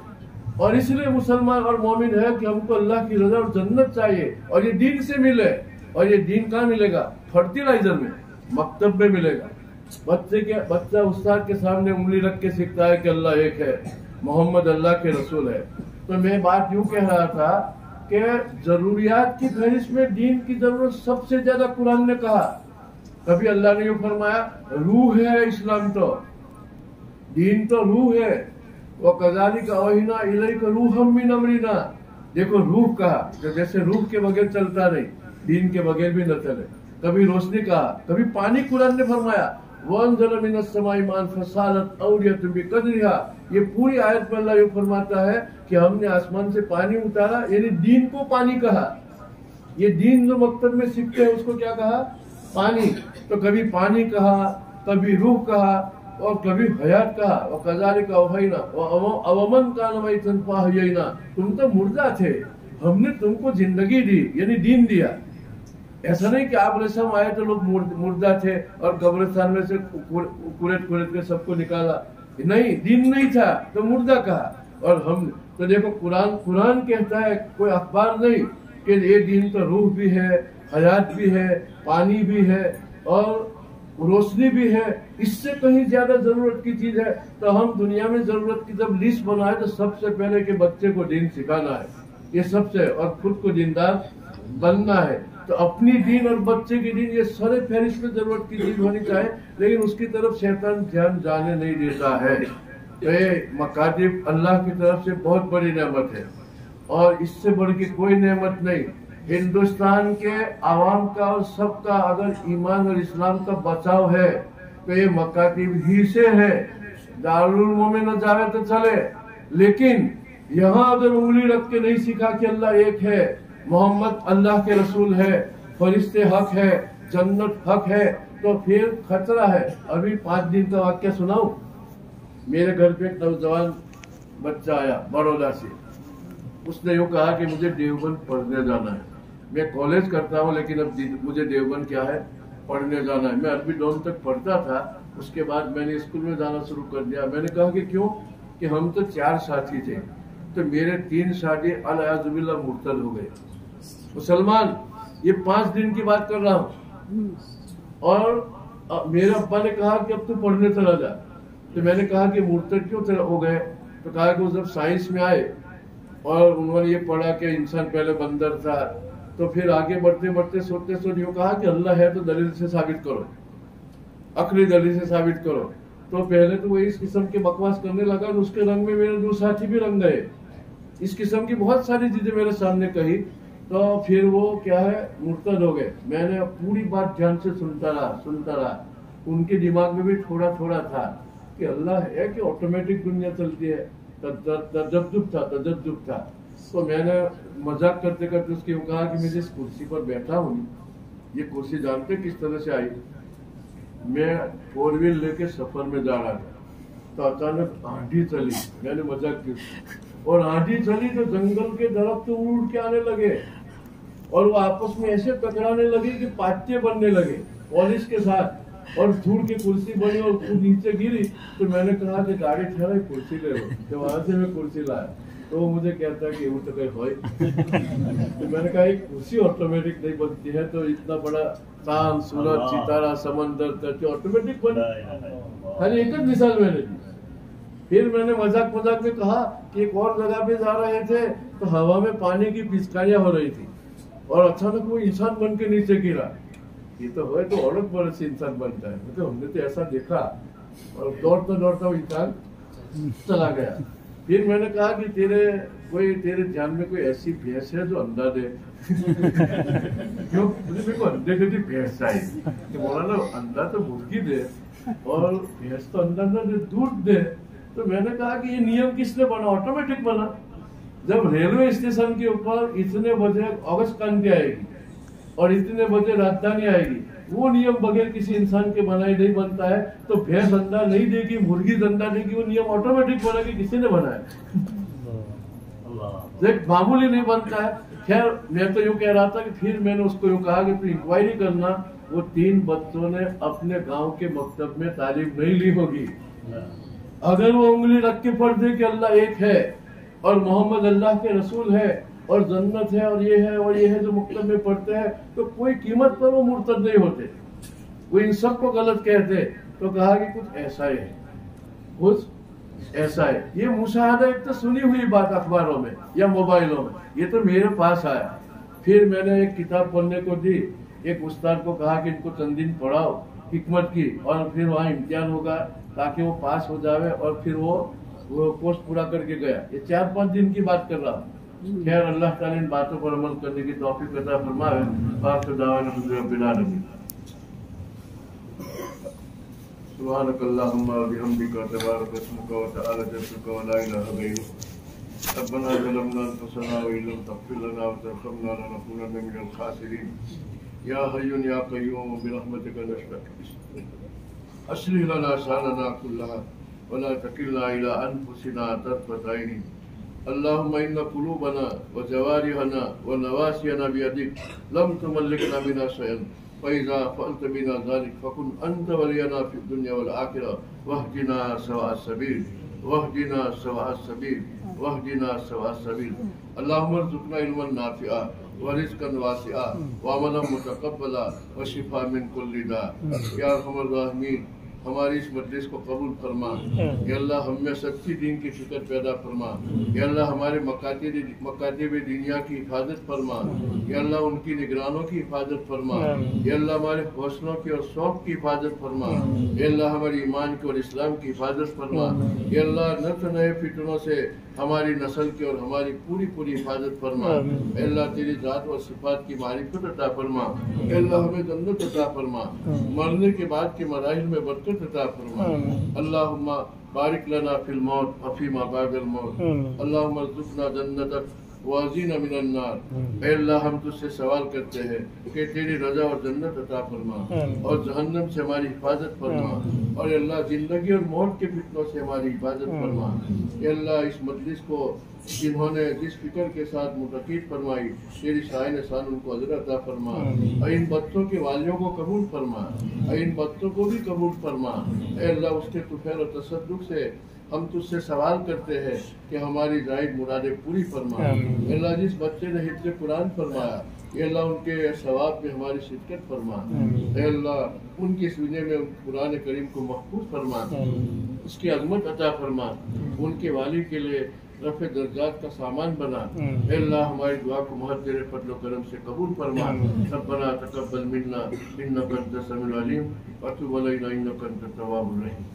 और इसलिए मुसलमान और मोमिन है कि हमको अल्लाह की रजा और जन्नत चाहिए, और ये दीन से मिले। और ये दीन कहाँ मिलेगा? फर्टिलाइजर में, मकतब में मिलेगा। बच्चा उस्ताद के सामने उंगली रख के सीखता है कि अल्लाह एक है, मोहम्मद अल्लाह के रसूल है। तो मैं बात यूं कह रहा था कि जरूरियात की फहरिस्त में दीन की जरूरत सबसे ज्यादा कुरान ने कहा। कभी अल्लाह ने यूं फरमाया रूह है इस्लाम, तो दीन तो रूह है, वो कज़ालिका औहिना इलैका रूहम मिन अमरिना। देखो रूह कहा, तो जैसे रूह के बगैर चलता नहीं, दीन के बगैर भी न चले। कभी रोशनी कहा, कभी पानी कुरान ने फरमाया वअनज़ल मिनस समाई माअन फसालत औरियतुन बिक़दरिहा। ये पूरी आयत पर अल्लाह यूं फरमाता है कि हमने आसमान से पानी उतारा, यानी दीन को पानी कहा। ये दीन जो मकतब में सीखते हैं उसको क्या कहा? पानी। तो कभी पानी कहा, कभी रूह कहा, और कभी हयात कहा। और कज़ालिका औहयना अवमन कान मैतन फअहयैना। तुम तो मुर्दा थे, हमने तुमको जिंदगी दी, यानी दीन दिया। ऐसा नहीं कि आप रेशम आए तो लोग मुर्दा थे और कब्रिस्तान में से कुरेद के सबको निकाला। नहीं, दीन नहीं था तो मुर्दा कहा। और हम तो देखो कुरान कहता है, कोई अखबार नहीं, कि ये दीन तो रूह भी है, हयात भी है, पानी भी है और रोशनी भी है। इससे कहीं ज्यादा जरूरत की चीज है। तो हम दुनिया में जरूरत की जब लिस्ट बनाए तो सबसे पहले कि बच्चे को दीन सिखाना है, ये सबसे, और खुद को दीनदार बनना है। तो अपनी दीन और बच्चे की दीन, ये सारे फहरिस्त में जरूरत की चीज होनी चाहिए, लेकिन उसकी तरफ शैतान ध्यान जाने नहीं देता है। तो ये मकातिब अल्लाह की तरफ से बहुत बड़ी नेमत है, और इससे बढ़ के कोई नेमत नहीं। हिंदुस्तान के आवाम का और सबका अगर ईमान और इस्लाम का बचाव है तो ये मकातिब ही से है। दारुल उलूम में न जावे तो चले, लेकिन यहाँ अगर उंगली रख के नहीं सीखा कि अल्लाह एक है, मोहम्मद अल्लाह के रसूल है, फरिश्ते हक है, जन्नत हक है, तो फिर खतरा है। अभी 5 दिन का वाक्य सुनाऊं। मेरे घर पे एक नौजवान बच्चा आया बड़ौदा से। उसने यूँ कहा कि मुझे देवबंद पढ़ने जाना है। मैं कॉलेज करता हूँ, लेकिन अब मुझे देवबंद क्या है, पढ़ने जाना है। मैं अरबी डॉन तक पढ़ता था, उसके बाद मैंने स्कूल में जाना शुरू कर दिया। मैंने कहा कि क्यों? कि हम तो 4 साथी थे, तो मेरे 3 साथी अल-अज़्बिल्लाह मुर्तद हो गए, मुसलमान। ये 5 दिन की बात कर रहा हूँ। और मेरे अब्बा ने कहा कि अब तू पढ़ने चला जा। तो मैंने कहा कि मुर्तद क्यों हो गए? तो कहा कि वो जब साइंस में आए और उन्होंने ये पढ़ा कि इंसान पहले बंदर था, तो फिर आगे बढ़ते बढ़ते सोचते सोचते यूँ कहा कि अल्लाह है तो दलील से साबित करो, अकली दलील से साबित करो। तो पहले तो वो इस किस्म के बकवास करने लगा, और उसके रंग में मेरे 2 साथी भी रंग गए। इस किस्म की बहुत सारी चीजें मेरे सामने कही, तो फिर वो क्या है, मुर्तद हो गए। मैंने पूरी बात ध्यान से सुनता रहा। उनके दिमाग में भी थोड़ा थोड़ा था कि अल्लाह है कि ऑटोमेटिक दुनिया चलती है। तजद्दुब था। तो मैंने मजाक करते करते उसके यूँ कहा कि मैं जिस कुर्सी पर बैठा हूँ, ये कुर्सी जानते किस तरह से आई? मैं 4 व्हील लेके सफर में जा रहा था, तो अचानक आंधी चली। मैंने मजाक की, और आंधी चली तो जंगल के दरख्त उड़ के आने लगे, और वो आपस में ऐसे टकराने लगे कि पाते बनने लगे पॉलिश के साथ, और धूल की कुर्सी बनी और नीचे गिरी। तो मैंने कहा कि गाड़ी ठहरा, कुर्सी ले लो। तो वहां से मैं कुर्सी लाया, तो वो मुझे कहता है कि वो तो कहीं हो। तो मैंने कहा एक कुर्सी ऑटोमेटिक नहीं बनती है, तो इतना बड़ा चांद, सूरज, सितारा, समंदर, धरती ऑटोमेटिक बनी। खाली एक ही मिसाल मैंने दी। फिर मैंने मजाक में कहा कि एक और जगह पे जा रहे थे, तो हवा में पानी की पिचकारियां हो रही थी, और अचानक वो इंसान बन के नीचे गिरा। ये तो हो तो और बड़ा से इंसान बनता है, मतलब हमने तो ऐसा देखा। और दौड़ता वो इंसान चला गया। फिर मैंने कहा कि तेरे ध्यान में कोई ऐसी भैंस है जो अंडा दे? क्यों? मेरे को अंडे के लिए भैंस चाहिए। तो बोला ना, अंडा तो मुर्गी दे, और भैंस तो अंडा ना दे, दूध दे। तो मैंने कहा कि ये नियम किसने बना? ऑटोमेटिक बना। जब रेलवे स्टेशन के ऊपर इतने बजे अगस्त क्रांति आएगी और इतने बजे राजधानी आएगी, वो नियम बगैर किसी इंसान के बनाए नहीं बनता है। तो भैंस अंडा नहीं देगी, मुर्गी अंडा देगी, वो नियम ऑटोमेटिक बना कि किसी ने बनाया। देख मामूली नहीं बनता है। खैर मैं तो यूँ कह रहा था कि फिर मैंने उसको यूँ कहा कि तू इंक्वायरी करना, वो 3 बच्चों ने अपने गांव के मकतब में तालीम नहीं ली होगी। अगर वो उंगली रख के पढ़ दे कि अल्लाह एक है और मोहम्मद अल्लाह के रसूल है और जन्नत है और ये है और ये है जो मकतब में पढ़ते हैं, तो कोई कीमत पर वो मुर्तद नहीं होते, वो इन सबको गलत कहते। तो कहा कि कुछ ऐसा ही है, कुछ ऐसा है। ये मुशाहदा एक तो सुनी हुई बात अखबारों में या मोबाइलों में, ये तो मेरे पास आया। फिर मैंने एक किताब पढ़ने को दी, एक उस्ताद को कहा कि इनको चंद दिन पढ़ाओ हिकमत की, और फिर वहाँ इम्तिहान होगा ताकि वो पास हो जावे, और फिर वो कोर्स पूरा करके गया। ये 4-5 दिन की बात कर रहा हूँ। खैर अल्लाह ताला इन बातों पर अमल करने की तौफीक अता फरमाए। आखिर दावाना रब्बिल आलमीन। सुब्हानकल्लाहुम्मा व बिहम्दिका तबारक अस्मुका व तआला जद्दुका व ला इलाहा गैरुक। रब्बना ज़लमना अनफुसना व इल्लम तग़फिर लना व तर्हमना लनकुनन्ना मिनल खासिरीन। या हय्युन या क़य्यूम बिरहमतिका नस्तग़ीथ। अस्लिह लना शानना कुल्लहा व ला तकिलना इला अनफुसिना तर्फत ऐन। अल्लाहुम्मा इन्ना क़ुलूबना व जवारिहना व नवासियना बियदिक लम तुमल्लिकना मिना शयअन फ़इज़ा फ़अल्त बिना ज़ालिक फ़कुन अंत वलियना फ़िद दुनिया वल आखिरह वहदिना सवाअस सबील वहदिना सवाअस सबील वहदिना सवाअस सबील। अल्लाहुम्मा अर्ज़ुक़ना इल्मन नाफ़िआ व रिज़्क़न वासिआ व अमलन मुतक़ब्बला व शिफ़ा मिन कुल्लि दा। या अरहमर राहिमीन, हमारी इस मजलिस को कबूल फरमा। या अल्लाह हम में सच्ची दीन की फिक्र पैदा फरमा। या अल्लाह हमारे मकातिब दुनिया की हिफाजत फरमा। या अल्लाह उनकी निगरानों की हिफाजत फरमा। या अल्लाह हमारे हौसलों की और शौक की हिफाजत फरमा। या अल्लाह हमारे ईमान की और इस्लाम की हिफाजत फरमा। या अल्लाह नए नए फितनों से हमारी नस्ल की और हमारी पूरी हिफाजत फरमा। या अल्लाह तेरी जात और सिफात की मारिफत अता फरमा। या अल्लाह हमें जन्नत अता फरमा, मरने के बाद के मराहिल में बरकत अता फरमा। अल्लाहुम्मा बारिक लना फिल मौत व फीमा बादल मौत। अल्लाहुम्मा अर्ज़ुक़ना जन्नतक व अज़ीना मिनन नार। ऐ अल्लाह हम तुझसे सवाल करते हैं कि तेरी रज़ा और जन्नत अता फरमा और जहन्नम से हमारी हिफाजत फरमा, और अल्लाह जिंदगी और मौत के फितनों से हमारी हिफाजत फरमा। ऐ अल्लाह इस मजलिस को जिन्होंने जिस फिक्र के साथ मुतक़ीद फरमाई, तेरी शाइन शान उनको अज़र अता फरमा। और इन बच्चों के वालियों को कबूल फरमा, और इन बच्चों को भी कबूल फरमा। ऐ अल्लाह उसके तुफ़ैल और तसद्दुक़ से हम तुझसे सवाल करते हैं कि हमारी जायद मुरादें पूरी फरमा। अल्लाह जिस बच्चे ने हिफ्ज़ कुरान फरमाया, या अल्लाह उनके सवाब में हमारी शिरकत फरमा। या अल्लाह उनके सीने में कुरान करीम को महफूज फरमा, उसकी अज़मत अता फरमा, उनके वाली के लिए रफ़े दर्जात का सामान बना। ऐ अल्लाह हमारी दुआ को महज तेरे फज़ल करम से कबूल फरमा। रब्बना तक़ब्बल मिन्ना इन्नका अंतस समीउल अलीम व तुब अलैना इन्नका अंतत तव्वाबुर रहीम।